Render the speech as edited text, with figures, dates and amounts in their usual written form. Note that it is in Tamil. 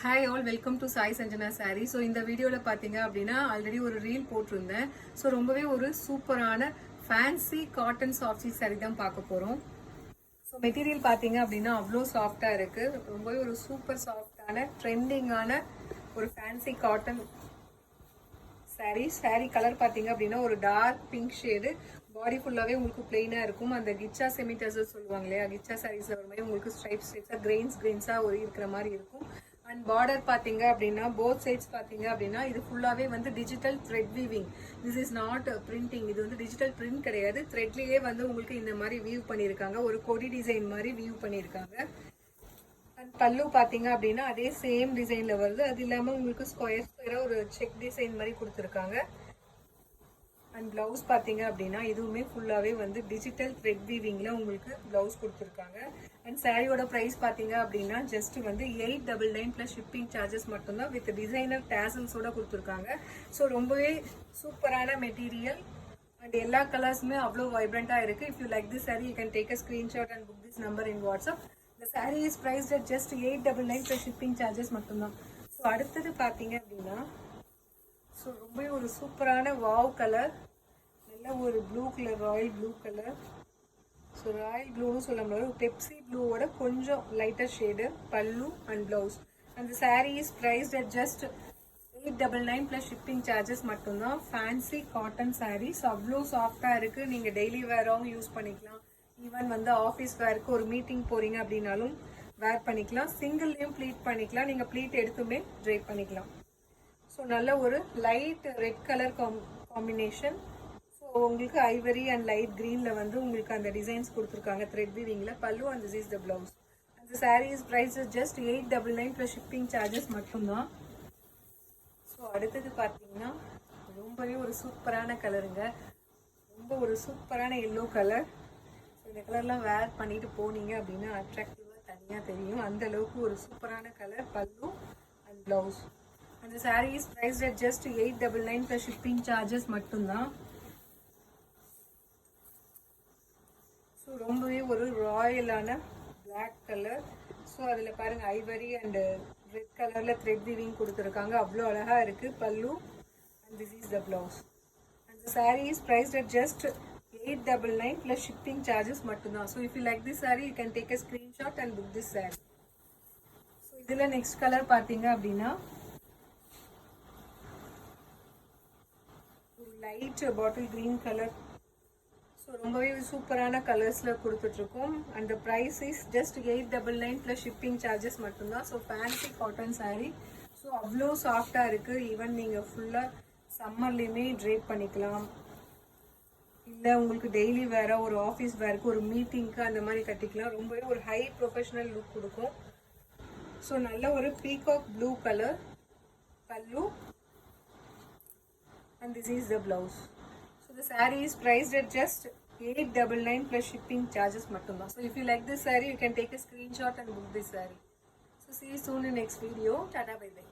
Hi all, welcome to Sai Sanjana sorry. So இந்த வீடியோவில் பார்த்தீங்க அப்படின்னா ஆல்ரெடி ஒரு ரீல் போட்டிருந்தேன். ஸோ ரொம்பவே ஒரு சூப்பரான fancy cotton soft silk sorry தான் பார்க்க போகிறோம். ஸோ மெட்டீரியல் பார்த்தீங்க அப்படின்னா அவ்வளோ சாஃப்டாக இருக்குது. ரொம்பவே ஒரு சூப்பர் சாஃப்டான ட்ரெண்டிங்கான ஒரு ஃபேன்சி காட்டன் சாரி கலர் பார்த்தீங்க அப்படின்னா ஒரு டார்க் பிங்க் ஷேடு. பாடி ஃபுல்லாகவே உங்களுக்கு பிளெயினாக இருக்கும். அந்த கிச்சா செமிட்டர்ஸ் சொல்லுவாங்க இல்லையா, கிச்சா சாரீஸில் ஒரு மாதிரி உங்களுக்கு ஸ்ட்ரைப்ஸாக கிரெயின்ஸாக ஒரு இருக்கிற மாதிரி இருக்கும். அண்ட் பார்டர் பார்த்தீங்க அப்படின்னா போத் சைட்ஸ் பார்த்தீங்க அப்படின்னா இது ஃபுல்லாகவே வந்து digital thread weaving. This is not printing. இது வந்து டிஜிட்டல் பிரிண்ட் கிடையாது. த்ரெட்லேயே வந்து உங்களுக்கு இந்த மாதிரி வியூ பண்ணியிருக்காங்க. ஒரு கொடி டிசைன் மாதிரி வியூ பண்ணியிருக்காங்க. அண்ட் பல்லு பார்த்தீங்க அப்படின்னா அதே சேம் டிசைனில் வருது. அது இல்லாமல் உங்களுக்கு ஸ்கொயராக ஒரு செக் டிசைன் மாதிரி கொடுத்துருக்காங்க. அண்ட் பிளவுஸ் பார்த்தீங்க அப்படின்னா இதுவுமே ஃபுல்லாகவே வந்து டிஜிட்டல் த்ரெட் வீவிங்கில் உங்களுக்கு பிளவுஸ் கொடுத்துருக்காங்க. அண்ட் சாரியோட ப்ரைஸ் பார்த்தீங்க அப்படின்னா ஜஸ்ட் வந்து 899 ப்ளஸ் ஷிப்பிங் சார்ஜஸ் மட்டும்தான் வித் டிசைனர் டேசல்ஸோட கொடுத்துருக்காங்க. ஸோ ரொம்பவே சூப்பரான மெட்டீரியல் அண்ட் எல்லா கலர்ஸுமே அவ்வளோ வைப்ரண்ட்டாக இருக்குது. If you like this sari you can take a screenshot and book this number in WhatsApp. இந்த sari is priced at just 899 plus shipping charges மட்டும்தான். ஸோ அடுத்தது பார்த்தீங்க அப்படின்னா ஸோ ரொம்பவே ஒரு சூப்பரான வாவ் கலர், நல்ல ஒரு blue colour, royal blue colour. So royal ப்ளூன்னு சொல்ல முடியாது, பெப்சி ப்ளூவோட கொஞ்சம் lighter shade. Pallu and blouse. அந்த sari is priced at just 899 plus shipping charges மட்டும்தான். ஃபேன்சி காட்டன் சாரீஸ் அவ்வளோ சாஃப்டாக இருக்குது. நீங்கள் டெய்லி வேராகவும் யூஸ் பண்ணிக்கலாம். ஈவன் வந்து ஆஃபீஸ் வேருக்கு ஒரு மீட்டிங் போகிறீங்க அப்படின்னாலும் வேர் பண்ணிக்கலாம். சிங்கிள்லேயும் ப்ளீட் பண்ணிக்கலாம். நீங்கள் ப்ளீட் எடுத்துமே ட்ரைப் பண்ணிக்கலாம். ஸோ நல்ல ஒரு light red colour combination. So உங்களுக்கு ஐவரி அண்ட் லைட் க்ரீனில் வந்து உங்களுக்கு அந்த டிசைன்ஸ் கொடுத்துருக்காங்க த்ரெட் வீவிங்கில். Pallu and this is the blouse. அந்த saris price just 899 plus shipping charges மட்டும்தான். ஸோ அடுத்தது பார்த்தீங்கன்னா ரொம்பவே ஒரு சூப்பரான கலருங்க. ரொம்ப ஒரு சூப்பரான எல்லோ கலர். ஸோ இந்த கலர்லாம் வேர் பண்ணிட்டு போனீங்க அப்படின்னா அட்ராக்டிவாக தனியாக தெரியும். அந்த அளவுக்கு ஒரு சூப்பரான கலர். பல்லு அண்ட் பிளவுஸ். அந்த sari is priced at just 899 plus shipping charges மட்டும்தான். ஸோ ரொம்பவே ஒரு ராயலான பிளாக் கலர். ஸோ அதில் பாருங்கள் ஐவரி அண்டு ரெட் கலரில் த்ரெட் வீவிங் கொடுத்துருக்காங்க. அவ்வளோ அழகாக இருக்குது. Pallu and this is the blouse. அந்த sari is priced at just 899 plus shipping charges மட்டும்தான். So if you like this sari you can take a screenshot and book this sari. So இதில் நெக்ஸ்ட் கலர் பார்த்தீங்க அப்படின்னா light bottle green colour. So ரொம்பவே சூப்பரான கலர்ஸில் கொடுத்துட்ருக்கோம். அந்த price is just 899 plus shipping charges மட்டும்தான். So fancy cotton sari. So அவ்வளோ சாஃப்டாக இருக்குது. ஈவன் நீங்கள் ஃபுல்லாக சம்மர்லேயுமே ட்ரேப் பண்ணிக்கலாம். இல்லை உங்களுக்கு டெய்லி வேற ஒரு ஆஃபீஸ் வேருக்கு ஒரு மீட்டிங்க்கு அந்த மாதிரி கட்டிக்கலாம். ரொம்பவே ஒரு ஹை ப்ரொஃபஷனல் லுக் கொடுக்கும். ஸோ நல்ல ஒரு பீகாக் ப்ளூ கலர். பல்லு and this is the blouse. So the saree is priced at just 899 plus shipping charges mattumda. So if you like this saree you can take a screenshot and book this saree. So see you soon in next video. Tata, bye bye.